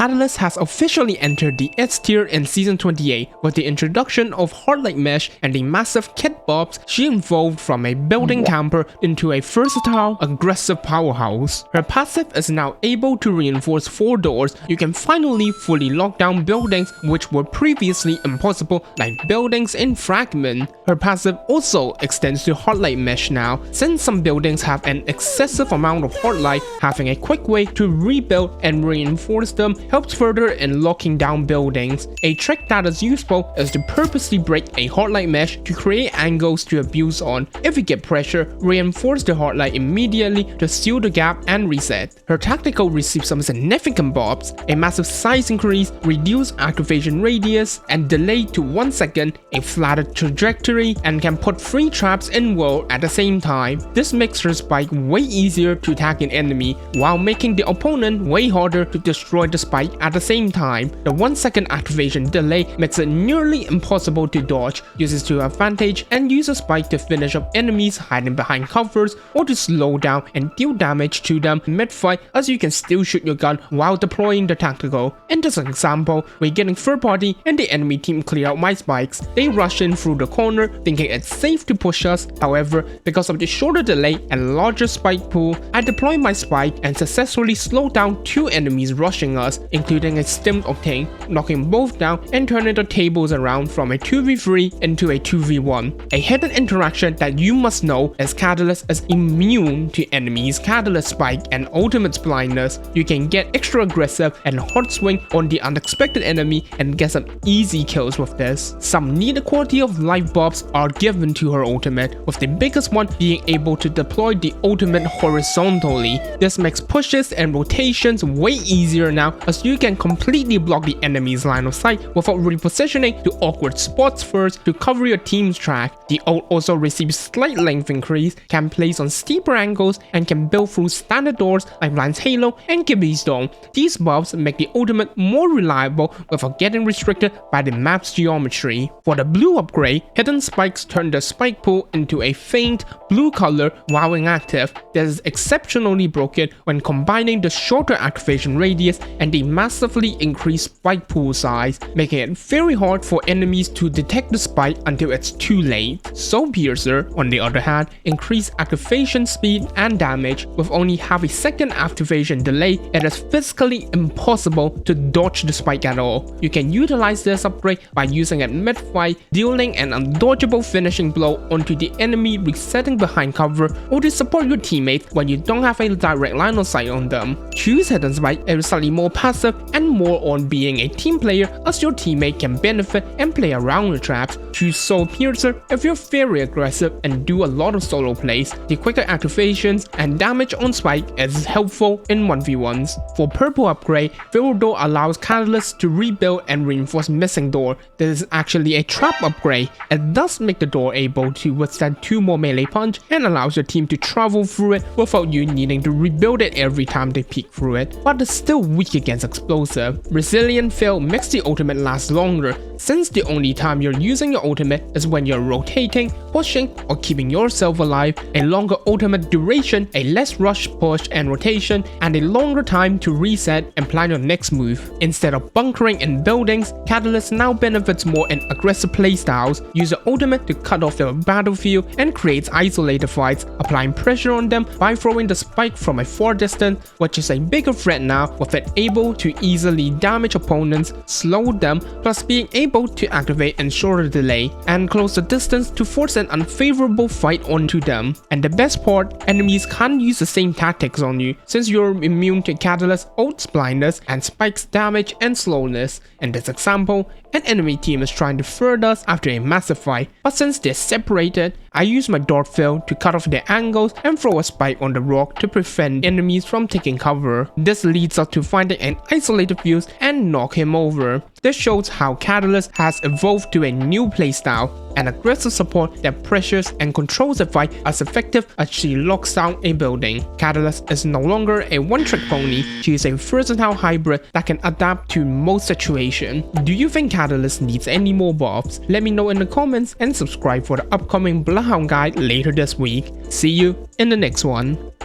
Catalyst has officially entered the S tier in Season 28 with the introduction of Heartlight Mesh and the massive kit bobs. She evolved from a building camper into a versatile, aggressive powerhouse. Her passive is now able to reinforce 4 doors. You can finally fully lock down buildings which were previously impossible, like buildings in Fragment. Her passive also extends to Heartlight Mesh now. Since some buildings have an excessive amount of Heartlight, having a quick way to rebuild and reinforce them helps further in locking down buildings. A trick that is useful is to purposely break a Heartlight Mesh to create angles to abuse on. If you get pressure, reinforce the Heartlight immediately to seal the gap and reset. Her tactical receives some significant buffs: a massive size increase, reduced activation radius, and delay to 1 second, a flattered trajectory, and can put 3 traps in world at the same time. This makes her spike way easier to attack an enemy, while making the opponent way harder to destroy the spike at the same time. The 1 second activation delay makes it nearly impossible to dodge. Use this to your advantage and use a spike to finish up enemies hiding behind covers, or to slow down and deal damage to them mid-fight, as you can still shoot your gun while deploying the tactical. In this example, we're getting third party and the enemy team clear out my spikes. They rush in through the corner thinking it's safe to push us. However, because of the shorter delay and larger spike pool, I deploy my spike and successfully slow down 2 enemies rushing us, including a stimmed Octane, knocking both down and turning the tables around from a 2v3 into a 2v1. A hidden interaction that you must know is Catalyst is immune to enemies' Catalyst Spike and Ultimate's blindness. You can get extra aggressive and hot swing on the unexpected enemy and get some easy kills with this. Some needed quality of life buffs are given to her ultimate, with the biggest one being able to deploy the ultimate horizontally. This makes pushes and rotations way easier now, as you can completely block the enemy's line of sight without repositioning to awkward spots first to cover your team's track. The ult also receives slight length increase, can place on steeper angles, and can build through standard doors like Lion's Halo and Gibby's Dome. These buffs make the ultimate more reliable without getting restricted by the map's geometry. For the blue upgrade, hidden spikes turn the spike pool into a faint blue color while inactive. This is exceptionally broken when combining the shorter activation radius and the massively increased spike pool size, making it very hard for enemies to detect the spike until it's too late. Soul Piercer, on the other hand, increased activation speed and damage. With only half a second activation delay, it is physically impossible to dodge the spike at all. You can utilize this upgrade by using it mid-fight, dealing an undodgeable finishing blow onto the enemy resetting behind cover, or to support your teammate when you don't have a direct line of sight on them. Choose Hidden Spike is slightly more passive and more on being a team player, as your teammate can benefit and play around the traps. Choose Soul Piercer if you're very aggressive and do a lot of solo plays. The quicker activations and damage on spike is helpful in 1v1s. For purple upgrade, Feral Door allows Catalyst to rebuild and reinforce missing door. This is actually a trap upgrade. It does make the door able to withstand 2 more melee punch and allows your team to travel through it without you needing to rebuild it every time they peek through it, but it's still weak against explosive. Resilient Fail makes the ultimate last longer, since the only time you're using your ultimate is when you're rotating, pushing, or keeping yourself alive. A longer ultimate duration, a less rush push and rotation, and a longer time to reset and plan your next move. Instead of bunkering in buildings, Catalyst now benefits more in aggressive playstyles. Use your ultimate to cut off the battlefield and creates isolated fights, applying pressure on them by throwing the spike from a far distance, which is a bigger threat now, with it able to easily damage opponents, slow them, plus being able to activate in shorter delay, and close the distance to force an unfavorable fight onto them. And the best part, enemies can't use the same tactics on you, since you're immune to Catalyst ult's blindness and spikes damage and slowness. In this example, an enemy team is trying to third us after a massive fight, but since they're separated, I use my dart field to cut off their angles and throw a spike on the rock to prevent enemies from taking cover. This leads us to finding an isolated fuse and knock him over. This shows how Catalyst has evolved to a new playstyle, an aggressive support that pressures and controls a fight as effective as she locks down a building. Catalyst is no longer a one-trick pony, she is a versatile hybrid that can adapt to most situations. Do you think Catalyst needs any more buffs? Let me know in the comments and subscribe for the upcoming Bloodhound guide later this week. See you in the next one.